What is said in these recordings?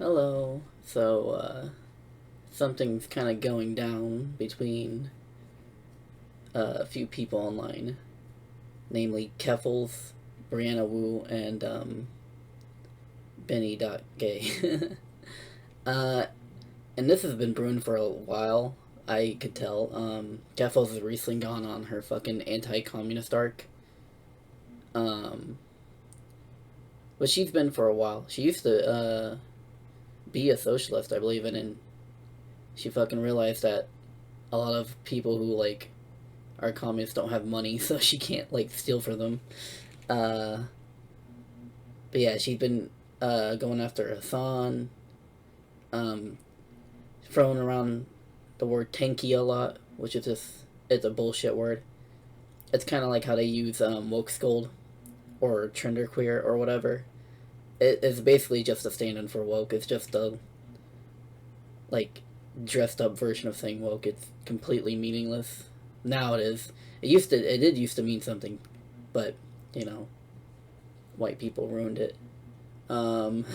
Hello. Something's kind of going down between a few people online, namely Keffals, Brianna Wu, and Benny.gay. uh, and this has been brewing for a while. I could tell. Keffals has recently gone on her fucking anti-communist arc. Um, but she's been for a while. She used to be a socialist, I believe, and she fucking realized that a lot of people who are communists don't have money, so she can't steal from them. Uh, but yeah, she's been going after Hassan, um, throwing around the word tanky a lot, which is just it's a bullshit word. It's kind of like how they use woke scold or trenderqueer or whatever. It's basically just a stand-in for woke. It's just a like dressed up version of saying woke. It's completely meaningless. Now it is. It did used to mean something, but you know, white people ruined it. Um,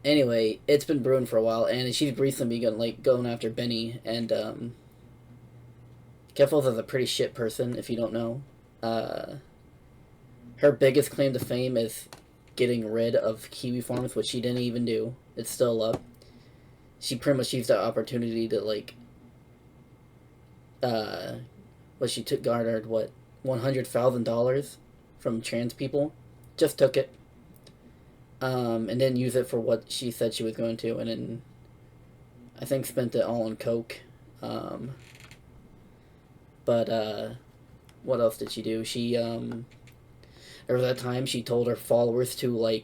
anyway, it's been brewing for a while, and she's recently begun going after Benny and Keffals is a pretty shit person if you don't know. Uh, Her biggest claim to fame is getting rid of Kiwi farms, which she didn't even do. It's still up. She pretty much used that opportunity to uh, she took garnered what $100,000 from trans people, just took it, and didn't use it for what she said she was going to, and then I think spent it all on coke. Um, but what else did she do? There was that time she told her followers to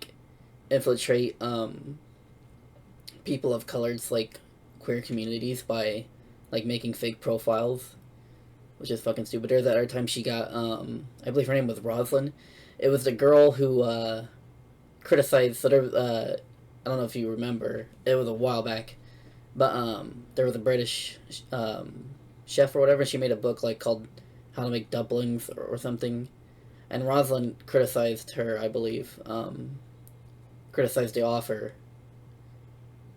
infiltrate people of color's queer communities by making fake profiles, which is fucking stupid. There's that other time she got I believe her name was Roslyn. It was the girl who criticized. So there, I don't know if you remember. It was a while back, but there was a British chef or whatever. She made a book called How to Make Dumplings or something, and Roslyn criticized her. I believe criticized the author.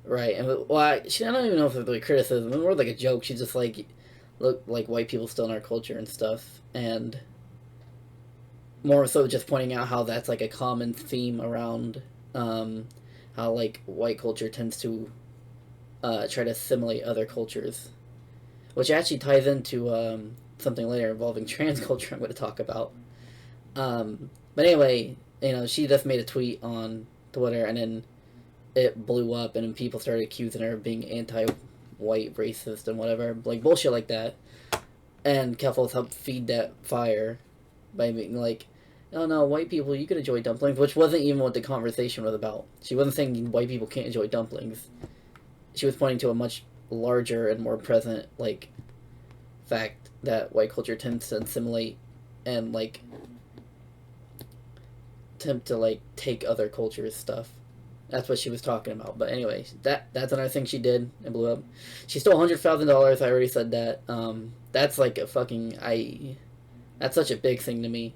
Right, and I don't even know if it's really criticism. It's more like a joke. She's just look like white people still in our culture and stuff, and more so just pointing out how that's a common theme around how white culture tends to try to assimilate other cultures, which actually ties into something later involving trans culture I'm going to talk about. But anyway, she just made a tweet on Twitter, and then it blew up, and then people started accusing her of being anti-white, racist, and whatever, bullshit like that. And Keffals helped feed that fire by being oh no, white people, you could enjoy dumplings, which wasn't even what the conversation was about. She wasn't saying white people can't enjoy dumplings. She was pointing to a much larger and more present fact that white culture tends to assimilate and attempt to take other cultures' stuff. That's what she was talking about. But anyway, that's another thing she did and blew up. She stole $100,000. I already said that. That's a fucking That's such a big thing to me.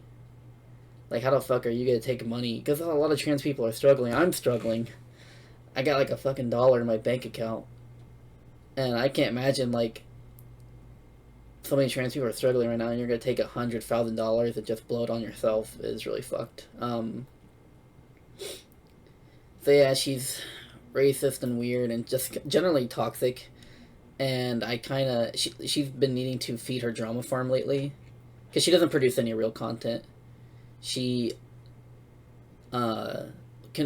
How the fuck are you gonna take money? Because a lot of trans people are struggling. I'm struggling. I got a fucking dollar in my bank account, and I can't imagine so many trans people are struggling right now, and you're gonna take $100,000 and just blow it on yourself is really fucked. So yeah, she's racist and weird and just generally toxic. And she's been needing to feed her drama farm lately, because she doesn't produce any real content. She can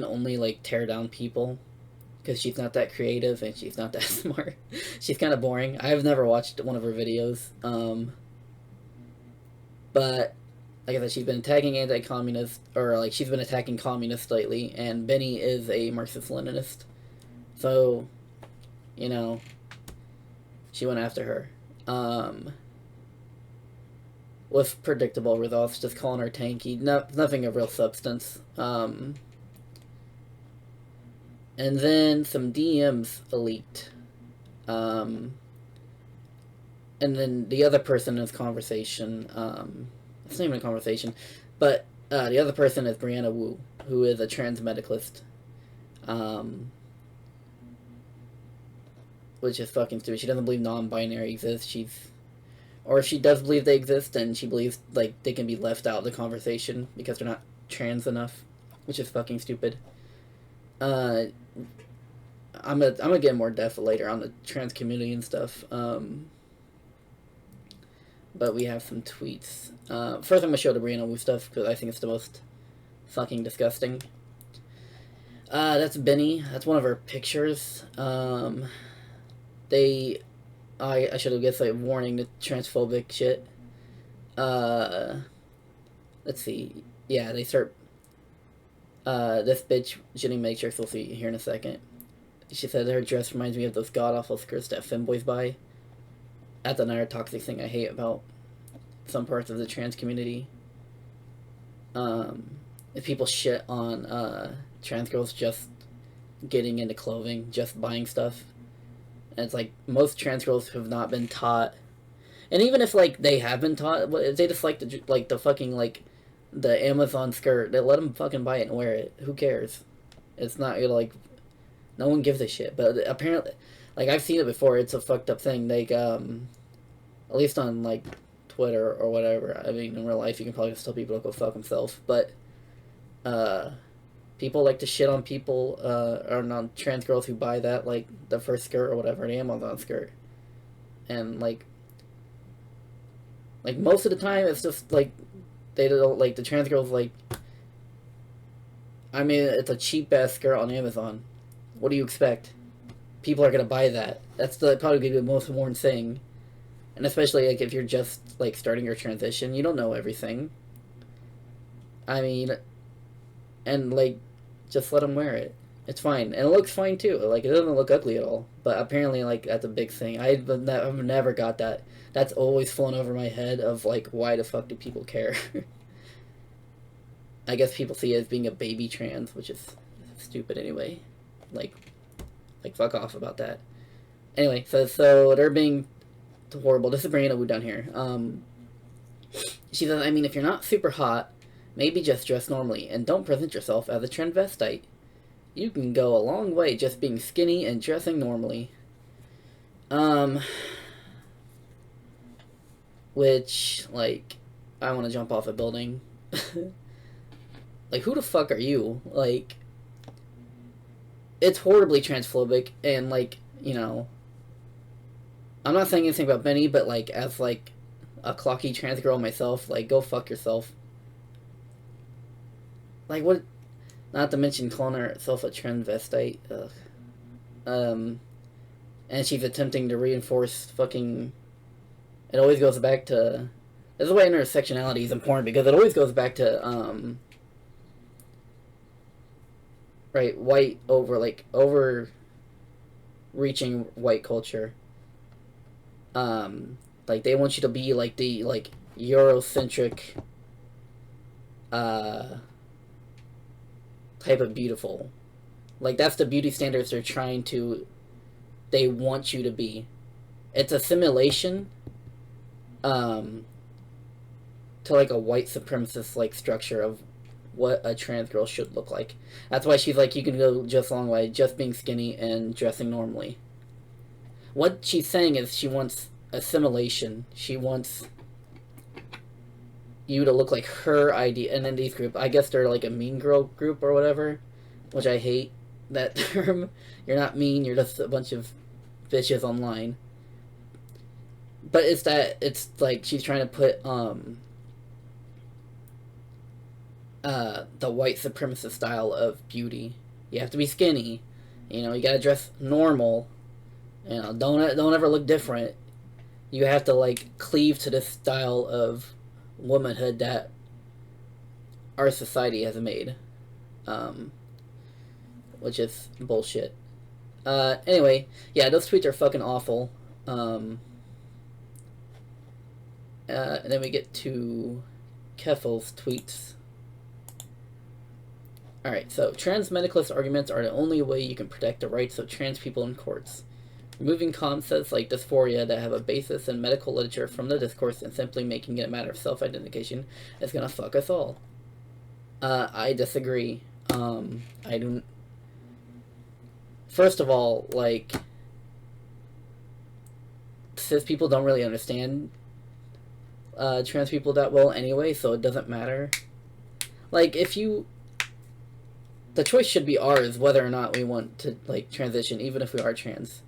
only tear down people because she's not that creative and she's not that smart. She's kind of boring. I've never watched one of her videos. But like I said, she's been attacking anti-communist, or she's been attacking communists lately, and Benny is a Marxist-Leninist. So, she went after her. With predictable results, just calling her tanky. Nothing of real substance. And then some DMs leaked. And then the other person in this conversation, it's not even a conversation, but the other person is Brianna Wu, who is a trans medicalist. which is fucking stupid. She doesn't believe non-binary exists. Or if she does believe they exist, then she believes like they can be left out of the conversation because they're not trans enough, which is fucking stupid. I'm gonna get more depth later on the trans community and stuff. But we have some tweets. First, I'm gonna show the Brianna Wu stuff because I think it's the most fucking disgusting. That's Benny. That's one of her pictures. I should have guessed like warning the transphobic shit. Let's see. Yeah, they start. This bitch, Jenny Matrix, we'll see here in a second. She said her dress reminds me of those god awful skirts that femboys buy. That's another toxic thing I hate about some parts of the trans community. If people shit on trans girls just getting into clothing, just buying stuff. And it's like most trans girls have not been taught, and even if like they have been taught, if they just like the fucking like the Amazon skirt, they let them fucking buy it and wear it. Who cares? It's not like no one gives a shit. But apparently, like I've seen it before. It's a fucked up thing. Like at least on like Twitter or whatever. I mean, in real life, you can probably just tell people to go fuck themselves. But people like to shit on people or on trans girls who buy that like the first skirt or whatever, the Amazon skirt, and like most of the time it's just like they don't like the trans girls like. I mean, it's a cheap ass skirt on Amazon. What do you expect? People are gonna buy that. That's probably gonna be the most worn thing, and especially like if you're just like starting your transition, you don't know everything. I mean, and like, just let them wear it. It's fine, and it looks fine too. Like it doesn't look ugly at all. But apparently, like that's a big thing. I've never got that. That's always flown over my head of like, why the fuck do people care? I guess people see it as being a baby trans, which is stupid anyway. Like fuck off about that. Anyway, so they're being horrible. This is Brianna Wu down here. She says, I mean, if you're not super hot, maybe just dress normally and don't present yourself as a transvestite. You can go a long way just being skinny and dressing normally. Which, like, I want to jump off a building. Like, who the fuck are you? Like, it's horribly transphobic, and, like, you know, I'm not saying anything about Benny, but, like, as, like, a clocky trans girl myself, like, go fuck yourself. Like, what? Not to mention calling herself a transvestite. Ugh. And she's attempting to reinforce fucking... It always goes back to... This is why intersectionality is important, because it always goes back to, right, overreaching white culture. Like, they want you to be, like, the, like, Eurocentric, type of beautiful. Like, that's the beauty standards they want you to be. It's a simulation, to, like, a white supremacist, like, structure of what a trans girl should look like. That's why she's like, you can go just a long way, just being skinny and dressing normally. What she's saying is she wants assimilation. She wants you to look like her idea. And then these group, I guess they're like a mean girl group or whatever, which I hate that term. You're not mean, you're just a bunch of bitches online. But it's like she's trying to put the white supremacist style of beauty. You have to be skinny, you know, you gotta dress normal, you know, don't ever look different. You have to like cleave to this style of womanhood that our society has made, which is bullshit. Anyway, yeah, those tweets are fucking awful. And then we get to Keffals' tweets. Alright, so trans medicalist arguments are the only way you can protect the rights of trans people in courts. Removing concepts like dysphoria that have a basis in medical literature from the discourse and simply making it a matter of self-identification is gonna fuck us all. I disagree. I don't... First of all, like... cis people don't really understand trans people that well anyway, so it doesn't matter. Like, if you... The choice should be ours whether or not we want to, like, transition, even if we are trans.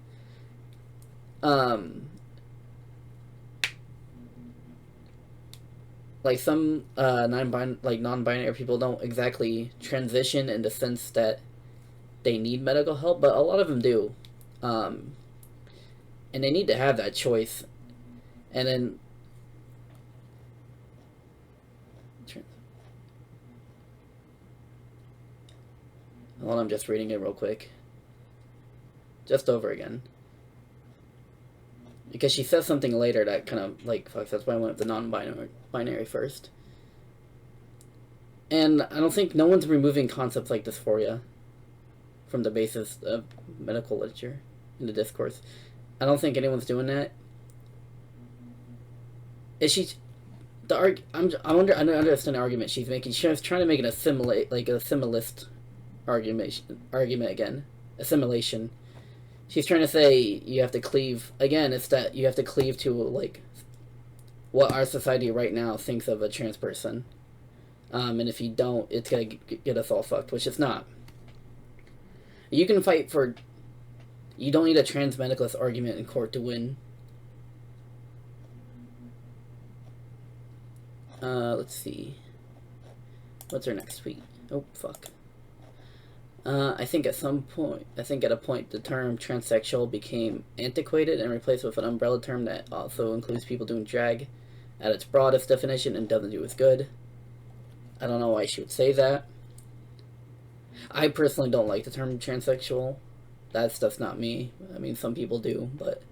Like, some non-binary people don't exactly transition in the sense that they need medical help, but a lot of them do. And they need to have that choice. And then... Hold on, I'm just reading it real quick. Just over again. Because she says something later that kind of, like, fucks. That's why I went with the non-binary first. And I don't think no one's removing concepts like dysphoria from the basis of medical literature in the discourse. I don't think anyone's doing that. Is she... I don't understand the argument she's making. She's trying to make an assimilist argument again. Assimilation. She's trying to say you have to cleave. Again, it's that you have to cleave to, like, what our society right now thinks of a trans person. And if you don't, it's gonna get us all fucked, which it's not. You can fight for... You don't need a trans medicalist argument in court to win. Let's see. What's our next tweet? Oh, fuck. I think at a point the term transsexual became antiquated and replaced with an umbrella term that also includes people doing drag at its broadest definition and doesn't do as good. I don't know why she would say that. I personally don't like the term transsexual. That's not me. I mean, some people do, but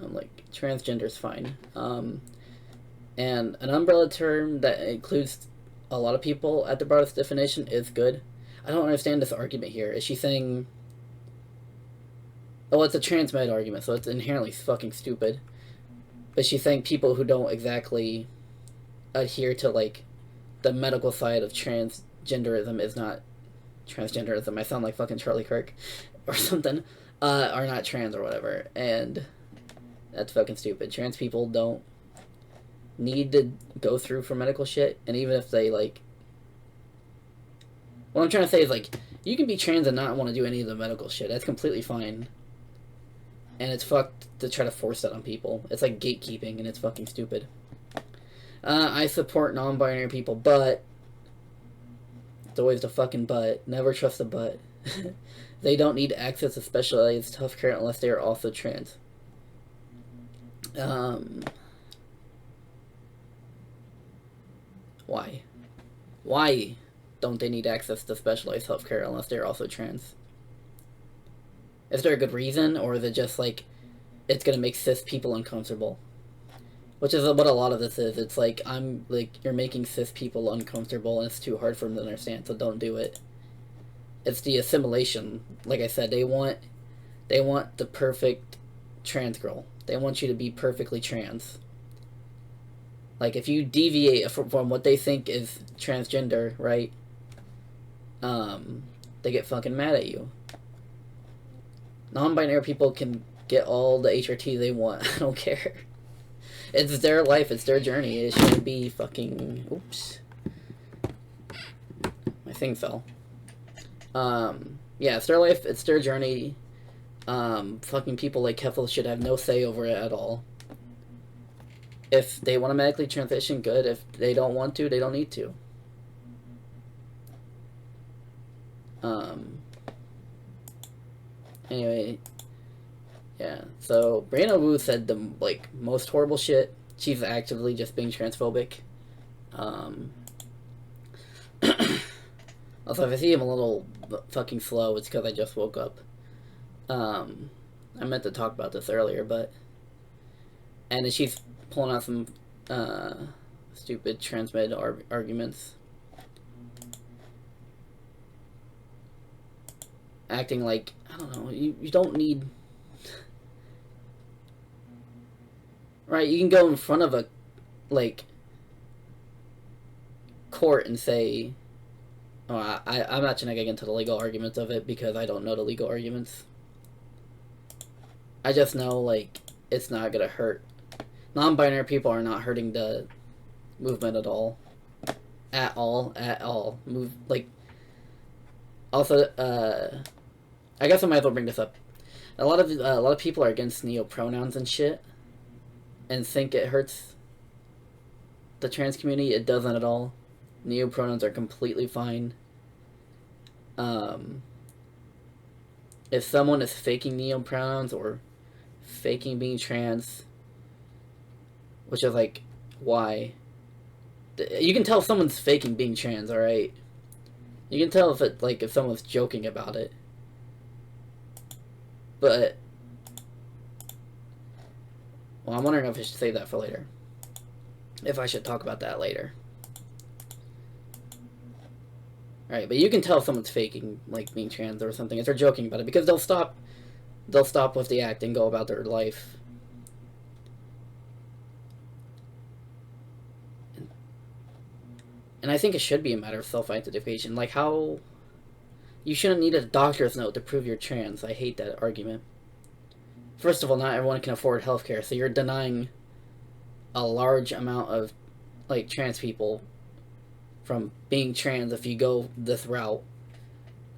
I'm like, transgender's fine. And an umbrella term that includes a lot of people at the broadest definition is good. I don't understand this argument here. Is she saying... Oh, it's a trans med argument, so it's inherently fucking stupid. But she's saying people who don't exactly adhere to, like, the medical side of transgenderism is not transgenderism. I sound like fucking Charlie Kirk or something. Are not trans or whatever. And that's fucking stupid. Trans people don't need to go through for medical shit. And even if they, like... What I'm trying to say is, like, you can be trans and not want to do any of the medical shit. That's completely fine. And it's fucked to try to force that on people. It's like gatekeeping, and it's fucking stupid. I support non-binary people, but... It's always the fucking but. Never trust a but. They don't need access to specialized healthcare unless they are also trans. Why? Why don't they need access to specialized healthcare unless they're also trans? Is there a good reason, or is it just like it's gonna make cis people uncomfortable? Which is what a lot of this is. It's like, you're making cis people uncomfortable and it's too hard for them to understand, so don't do it. It's the assimilation. Like I said, they want the perfect trans girl. They want you to be perfectly trans. Like, if you deviate from what they think is transgender, right? They get fucking mad at you. Non-binary people can get all the HRT they want. I don't care. It's their life. It's their journey. It shouldn't be fucking... Oops. My thing fell. Yeah, it's their life. It's their journey. Fucking people like Keffals should have no say over it at all. If they want to medically transition, good. If they don't want to, they don't need to. Anyway, yeah. So Brianna Wu said the most horrible shit. She's actively just being transphobic. Also, if I see him a little fucking slow, it's because I just woke up. I meant to talk about this earlier, but... And she's pulling out some stupid transmed arguments. Acting like, I don't know, you don't need... Right, you can go in front of a, court and say... Oh, I'm not gonna get into the legal arguments of it because I don't know the legal arguments. I just know, it's not gonna hurt. Non-binary people are not hurting the movement at all. At all. At all. Move, like, also, I guess I might as well bring this up. A lot of people are against neo-pronouns and shit, and think it hurts the trans community. It doesn't at all. Neo-pronouns are completely fine. If someone is faking neo-pronouns or faking being trans, which is like, why? You can tell if someone's faking being trans, alright? You can tell if it, like, if someone's joking about it. But, well, I'm wondering if I should save that for later. If I should talk about that later. Alright, but you can tell if someone's faking, like, being trans or something, if they're joking about it, because they'll stop with the act and go about their life. And I think it should be a matter of self-identification. Like, how... You shouldn't need a doctor's note to prove you're trans. I hate that argument. First of all, not everyone can afford healthcare, so you're denying a large amount of, like, trans people from being trans if you go this route.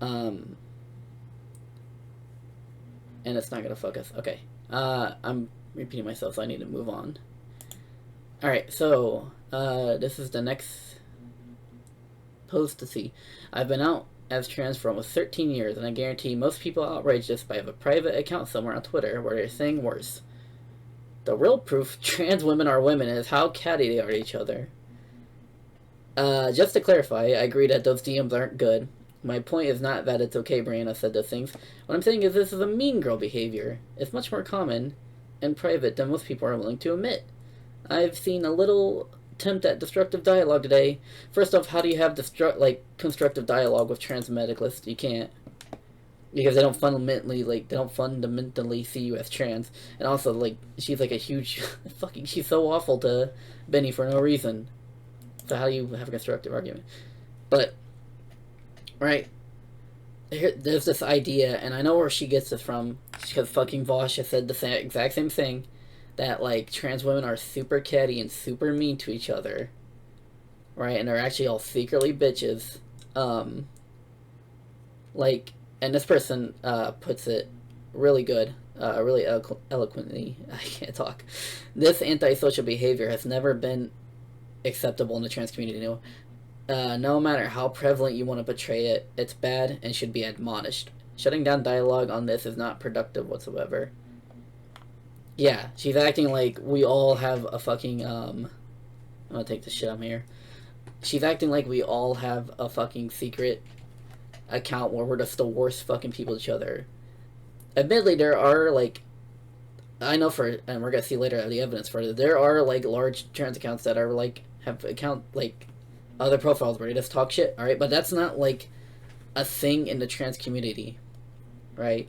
And it's not gonna focus. Okay. I'm repeating myself, so I need to move on. Alright, so, this is the next post to see. I've been out as trans for almost 13 years, and I guarantee most people outraged this have a private account somewhere on Twitter where they're saying worse. The real proof trans women are women is how catty they are to each other. Just to clarify, I agree that those DMs aren't good. My point is not that it's okay Brianna said those things. What I'm saying is this is a mean girl behavior. It's much more common and private than most people are willing to admit. I've seen a little attempt at destructive dialogue today. First off, how do you have constructive dialogue with trans medicalists? You can't. Because they don't fundamentally see you as trans. And also, like, she's like a huge she's so awful to Benny for no reason. So how do you have a constructive argument? But, right, there's this idea, and I know where she gets this from, because fucking Vosh has said the exact same thing, that, like, trans women are super catty and super mean to each other, right, and they're actually all secretly bitches, like, and this person, puts it really good, really eloquently, I can't talk. This antisocial behavior has never been acceptable in the trans community. No matter how prevalent you want to portray it, it's bad and should be admonished. Shutting down dialogue on this is not productive whatsoever. Yeah, she's acting like we all have a fucking, I'm gonna take this shit out here. She's acting like we all have a fucking secret account where we're just the worst fucking people to each other. Admittedly, there are, like, I know for, and we're gonna see later the evidence for it, there are, like, large trans accounts that are, like, have other profiles where they just talk shit, alright? But that's not, like, a thing in the trans community, right?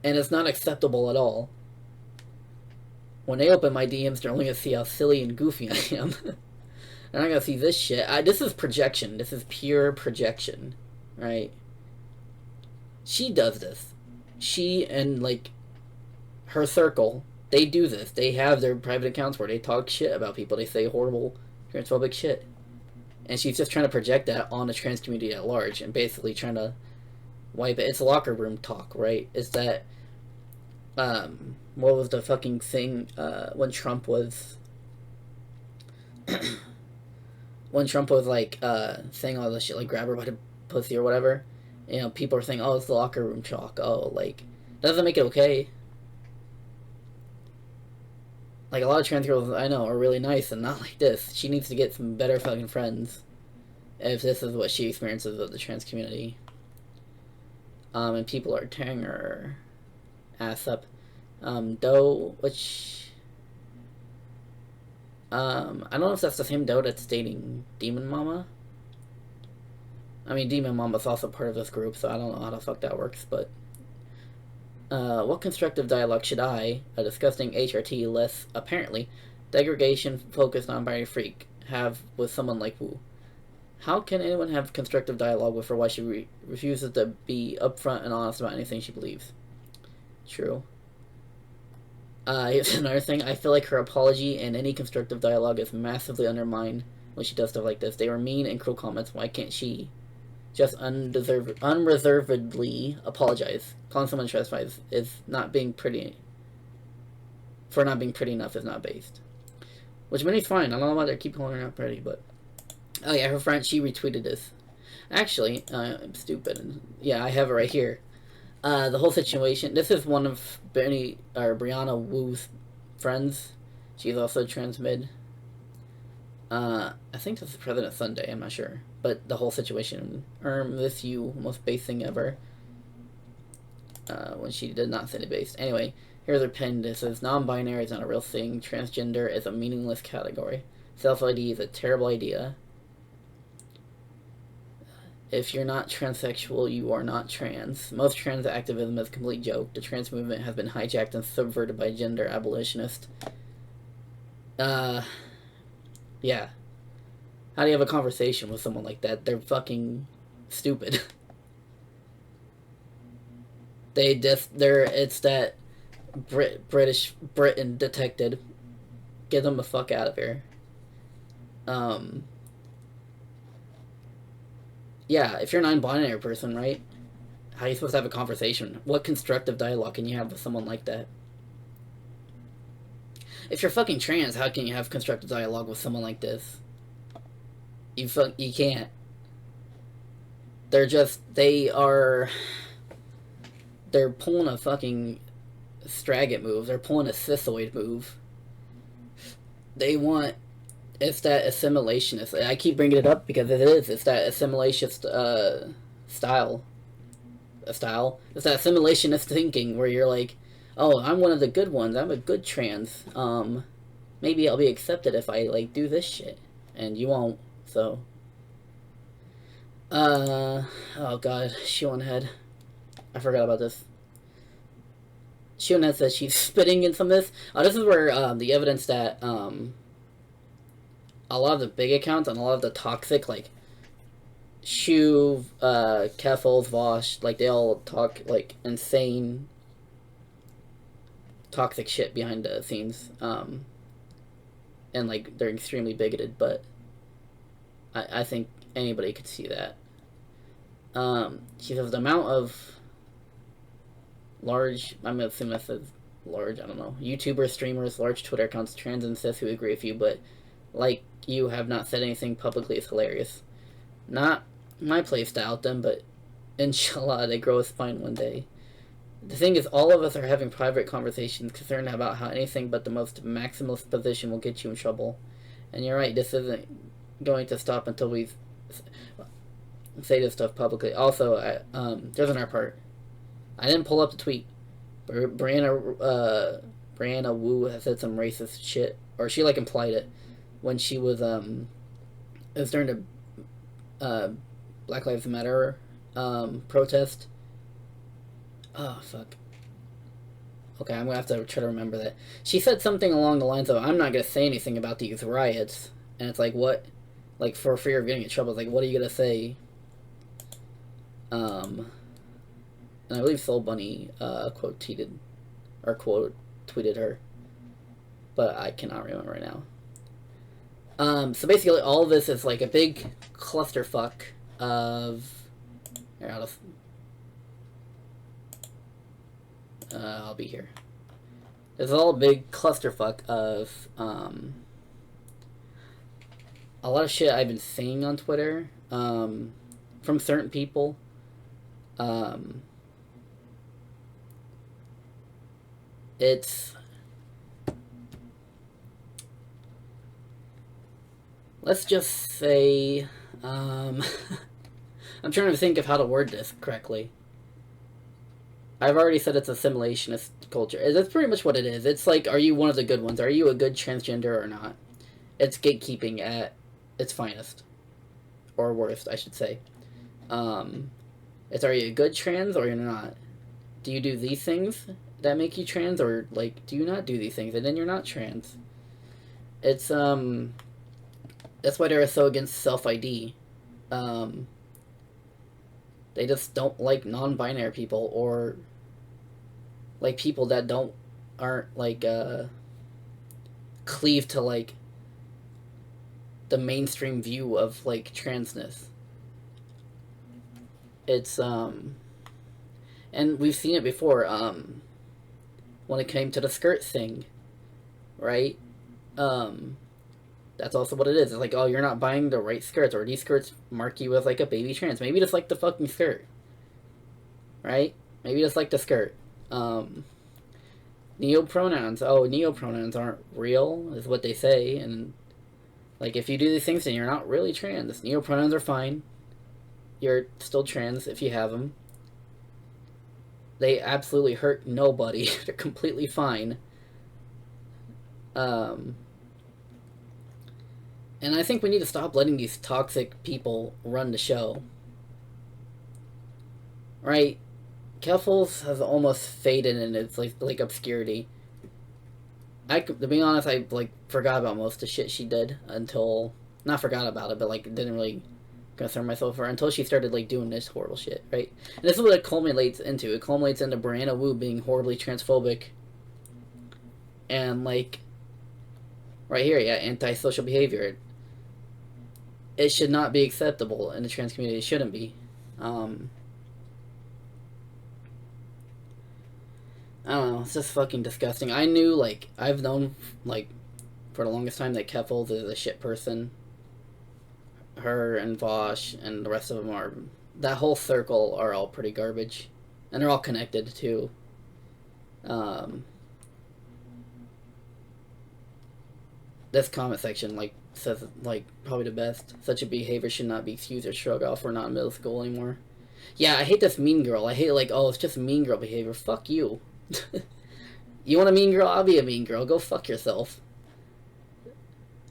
And it's not acceptable at all. When they open my DMs, they're only gonna see how silly and goofy I am. They're not gonna see this shit. This is projection. This is pure projection, right? She does this. She and, like, her circle, they do this. They have their private accounts where they talk shit about people. They say horrible transphobic shit. And she's just trying to project that on the trans community at large and basically trying to wipe it. It's locker room talk, right? Is that, what was the fucking thing, when Trump was, like, saying all this shit, like, grab her by the pussy or whatever, you know, people are saying, oh, it's the locker room talk, oh, like, that doesn't make it okay. Like, a lot of trans girls I know are really nice and not like this. She needs to get some better fucking friends if this is what she experiences with the trans community. And people are tearing her ass up. Doe, which, I don't know if that's the same Doe that's dating Demon Mama. I mean, Demon Mama's also part of this group, so I don't know how the fuck that works, but, what constructive dialogue should I, a disgusting HRT less, apparently, degradation-focused non-binary freak, have with someone like Wu? How can anyone have constructive dialogue with her while she refuses to be upfront and honest about anything she believes? True. Here's another thing. I feel like her apology and any constructive dialogue is massively undermined when she does stuff like this. They were mean and cruel comments. Why can't she just unreservedly apologize? Calling someone trespass is not being pretty for not being pretty enough is not based. Which Minnie's fine. I don't know why they keep calling her not pretty, but oh yeah, her friend she retweeted this. Actually, I'm stupid. Yeah, I have it right here. The whole situation. This is one of Brianna Wu's friends. She's also trans mid. I think this is President Sunday. I'm not sure, but the whole situation. Miss you, most base thing ever. When she did not say it based. Anyway, here's her pin. It says non-binary is not a real thing. Transgender is a meaningless category. Self-ID is a terrible idea. If you're not transsexual, you are not trans. Most trans activism is a complete joke. The trans movement has been hijacked and subverted by gender abolitionists. Yeah. How do you have a conversation with someone like that? They're fucking stupid. It's that British Britain detected. Get them the fuck out of here. Yeah, if you're a non-binary person, right? How are you supposed to have a conversation? What constructive dialogue can you have with someone like that? If you're fucking trans, how can you have constructive dialogue with someone like this? You can't. They're pulling a fucking Straggett move. They're pulling a schizoid move. It's that assimilationist. I keep bringing it up because it is. It's that assimilationist style. It's that assimilationist thinking where you're like, oh, I'm one of the good ones. I'm a good trans. Maybe I'll be accepted if I like do this shit, and you won't. So, oh god, Shion Head. I forgot about this. Shion Head says she's spitting in some of this. This is where the evidence that a lot of the big accounts and a lot of the toxic, like, Keffals, Vosh, like, they all talk, like, insane, toxic shit behind the scenes, and, like, they're extremely bigoted, but I think anybody could see that. She says the amount of large, I'm assuming that says large, I don't know, YouTubers, streamers, large Twitter accounts, trans and cis who agree with you, but, like, you have not said anything publicly is hilarious. Not my place to out them, but inshallah they grow a spine one day. The thing is, all of us are having private conversations concerned about how anything but the most maximalist position will get you in trouble. And you're right, this isn't going to stop until we say this stuff publicly. Also, there's another part. I didn't pull up the tweet. Brianna Wu has said some racist shit, or she like implied it when she was it was during the Black Lives Matter protest. Oh fuck. Okay, I'm gonna have to try to remember that. She said something along the lines of, "I'm not gonna say anything about these riots," and it's like, what? Like, for fear of getting in trouble, it's like, what are you gonna say? And I believe Soul Bunny quote tweeted her, but I cannot remember right now. So basically, all of this is like a big clusterfuck of. Here, I'll be here. It's all a big clusterfuck of a lot of shit I've been seeing on Twitter from certain people. It's. Let's just say, I'm trying to think of how to word this correctly. I've already said it's assimilationist culture. That's pretty much what it is. It's like, are you one of the good ones? Are you a good transgender or not? It's gatekeeping at its finest. Or worst, I should say. It's, are you a good trans or you're not? Do you do these things that make you trans, or, like, do you not do these things and then you're not trans? It's, that's why they're so against self-ID. They just don't like non-binary people, or like people that don't aren't like cleave to like the mainstream view of like transness. It's and we've seen it before when it came to the skirt thing, right? That's also what it is. It's like, oh, you're not buying the right skirts, or these skirts mark you as like a baby trans. Maybe just like the fucking skirt, right? Maybe just like the skirt. Neopronouns. Oh, neopronouns aren't real, is what they say. And like, if you do these things, then you're not really trans. Neopronouns are fine. You're still trans if you have them. They absolutely hurt nobody. They're completely fine. And I think we need to stop letting these toxic people run the show. Right? Keffals has almost faded in its like obscurity. To be honest, I like forgot about most of the shit she did until, not forgot about it, but like didn't really concern myself for her until she started like doing this horrible shit, right? And this is what it culminates into. It culminates into Brianna Wu being horribly transphobic and like right here, yeah, antisocial behavior. It should not be acceptable in the trans community. It shouldn't be. I don't know. It's just fucking disgusting. I knew, like, I've known, like, for the longest time that Keffals is a shit person. Her and Vosh and the rest of them are, that whole circle are all pretty garbage. And they're all connected, too. This comment section, like, says, like, probably the best. Such a behavior should not be excused or shrugged off. We're not in middle school anymore. Yeah, I hate this mean girl. I hate, like, oh, it's just mean girl behavior. Fuck you. You want a mean girl? I'll be a mean girl. Go fuck yourself.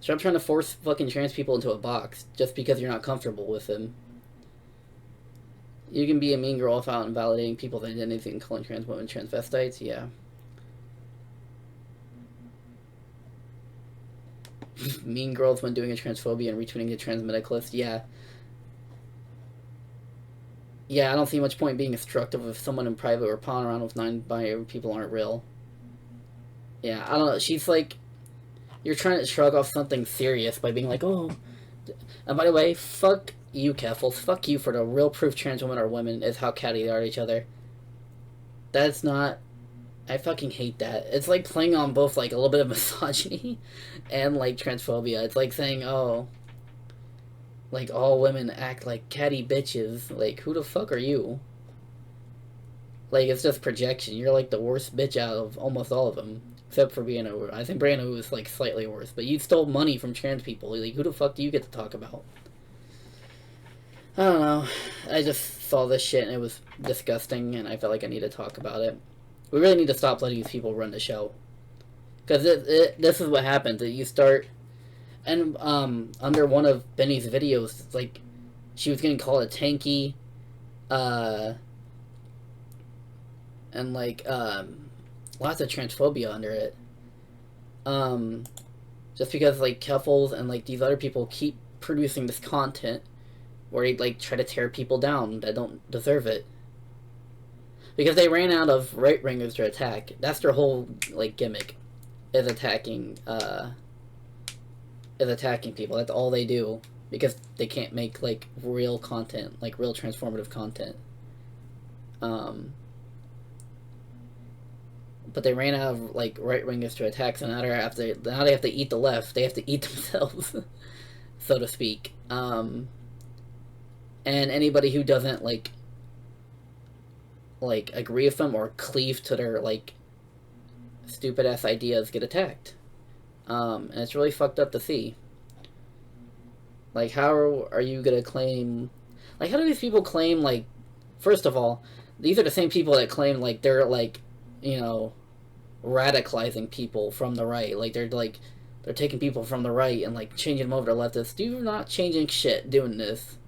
Stop trying to force fucking trans people into a box just because you're not comfortable with them. You can be a mean girl without invalidating people's identities and calling trans women transvestites. Yeah. Mean girls when doing a transphobia and retweeting a trans medicalist. Yeah. Yeah, I don't see much point being instructive if someone in private or pawing around with non-binary people aren't real. Yeah, I don't know. She's like, you're trying to shrug off something serious by being like, oh. And by the way, fuck you, Keffals. Fuck you for the real proof trans women are women is how catty they are to each other. That's not. I fucking hate that. It's like playing on both like a little bit of misogyny and like transphobia. It's like saying, oh, like all women act like catty bitches. Like, who the fuck are you? Like, it's just projection. You're like the worst bitch out of almost all of them. Except for Brianna. I think Brianna was like slightly worse. But you stole money from trans people. Like, who the fuck do you get to talk about? I don't know. I just saw this shit and it was disgusting and I felt like I need to talk about it. We really need to stop letting these people run the show. Because this is what happens. You start... And under one of Benny's videos, like, she was getting called a tanky, and like, lots of transphobia under it. Just because, like, Keffals and, like, these other people keep producing this content where they, like, try to tear people down that don't deserve it. Because they ran out of right-wingers to attack. That's their whole, like, gimmick, is attacking people. That's all they do. Because they can't make, like, real content. Like, real transformative content. But they ran out of, like, right-wingers to attack, so now they have to eat the left. They have to eat themselves, so to speak. And anybody who doesn't, like, agree with them or cleave to their, like, stupid-ass ideas get attacked. And it's really fucked up to see. Like, how are you gonna claim... Like, how do these people claim, like... First of all, these are the same people that claim, like, they're, like, you know, radicalizing people from the right. Like, they're taking people from the right and, like, changing them over to leftists. You're not changing shit doing this.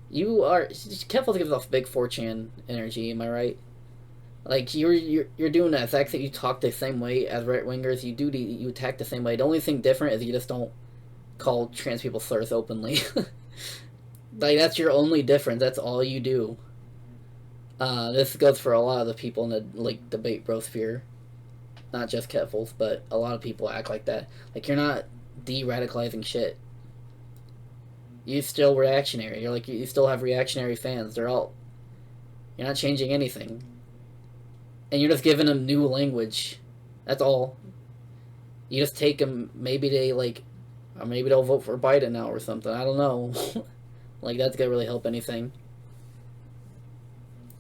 You are... Keffals gives off big 4chan energy, am I right? Like, you're doing the exact same... You talk the same way as right-wingers. You attack the same way. The only thing different is you just don't call trans people slurs openly. Like, that's your only difference. That's all you do. This goes for a lot of the people in the like debate brosphere, not just Keffals, but a lot of people act like that. Like you're not de-radicalizing shit. You still reactionary. You're like you still have reactionary fans. They're all. You're not changing anything, and you're just giving them new language. That's all. You just take them. Maybe they like, or maybe they'll vote for Biden now or something. I don't know. Like that's gonna really help anything.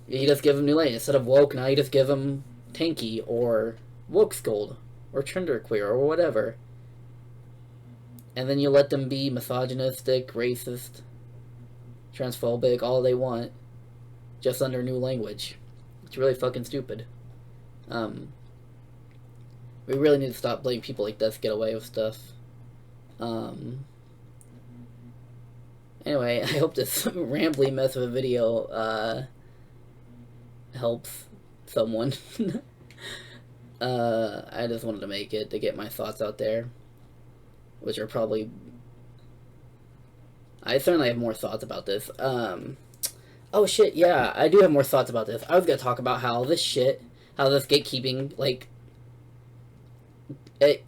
You just give them new language instead of woke. Now you just give them tanky or woke scold or genderqueer or whatever, and then you let them be misogynistic, racist, transphobic, all they want, just under new language. It's really fucking stupid. We really need to stop letting people like this get away with stuff. Anyway, I hope this rambly mess of a video helps someone. I just wanted to make it to get my thoughts out there, which are probably... I certainly have more thoughts about this. Oh shit, yeah, I do have more thoughts about this. I was gonna talk about how this shit, how this gatekeeping, like, it,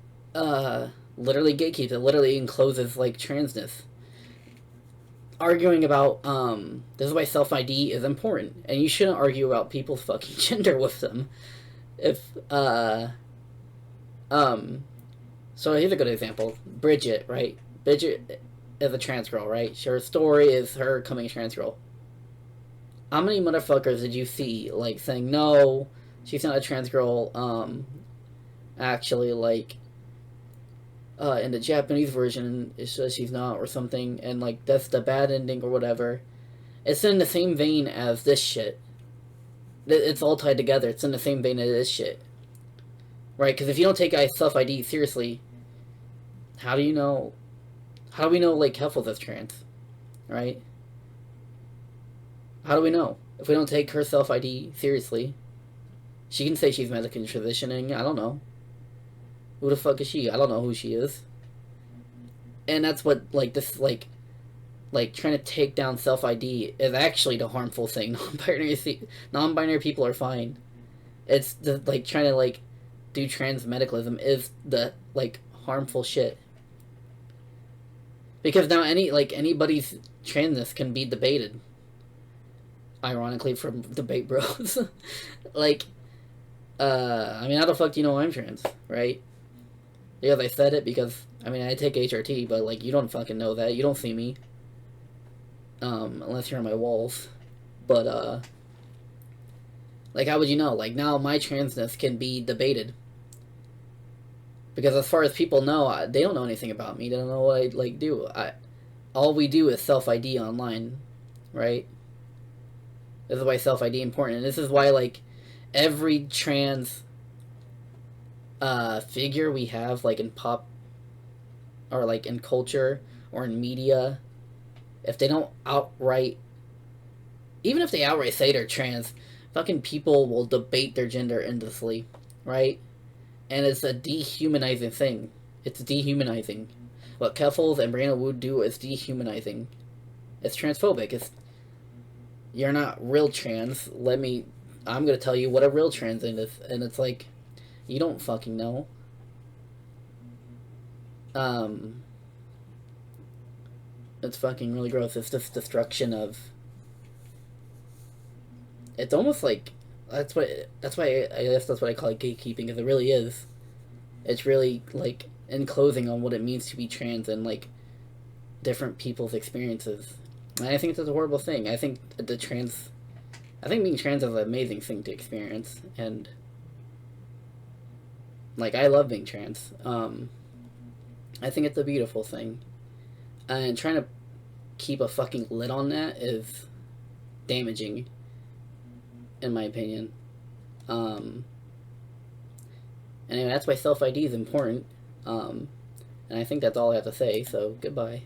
literally gatekeeps, it literally encloses, like, transness. Arguing about, this is why self-ID is important, and you shouldn't argue about people's fucking gender with them. If, so here's a good example. Bridget, right? Bridget is a trans girl, right? Her story is her becoming a trans girl. How many motherfuckers did you see, like, saying, no, she's not a trans girl, actually, like, in the Japanese version, it says she's not, or something, and, like, that's the bad ending, or whatever. It's in the same vein as this shit. It's all tied together. It's in the same vein as this shit. Right? Because if you don't take self-ID seriously, how do you know... How do we know, like, Keffals is trans? Right? How do we know? If we don't take her self-ID seriously, she can say she's medically transitioning. I don't know. Who the fuck is she? I don't know who she is. And that's what, like, this, like trying to take down self-ID is actually the harmful thing. Non-binary people are fine. It's the, like, trying to, like, do trans medicalism is the, like, harmful shit. Because now anybody's transness can be debated. Ironically, from debate bros. Like, I mean, how the fuck do you know I'm trans, right? Because I said it, because, I mean, I take HRT, but, like, you don't fucking know that. You don't see me. Unless you're on my walls. But, like, how would you know? Like, now my transness can be debated. Because as far as people know, they don't know anything about me. They don't know what I, like, do. All we do is self-ID online, right? This is why self-ID is important. And this is why, like, every trans figure we have, like, in pop, or, like, in culture, or in media, if they don't outright, even if they outright say they're trans, fucking people will debate their gender endlessly, right? And it's a dehumanizing thing. It's dehumanizing. What Keffals and Brianna Wood do is dehumanizing. It's transphobic. It's, you're not real trans. I'm gonna tell you what a real trans is. And it's like, you don't fucking know. It's fucking really gross. It's this destruction of... It's almost like... That's why I guess that's what I call it, gatekeeping, because it really is. It's really, like, enclosing on what it means to be trans and, like, different people's experiences. And I think that's a horrible thing. I think being trans is an amazing thing to experience, and, like, I love being trans. I think it's a beautiful thing. And trying to keep a fucking lid on that is damaging, in my opinion. Anyway, that's why self-ID is important. And I think that's all I have to say, so goodbye.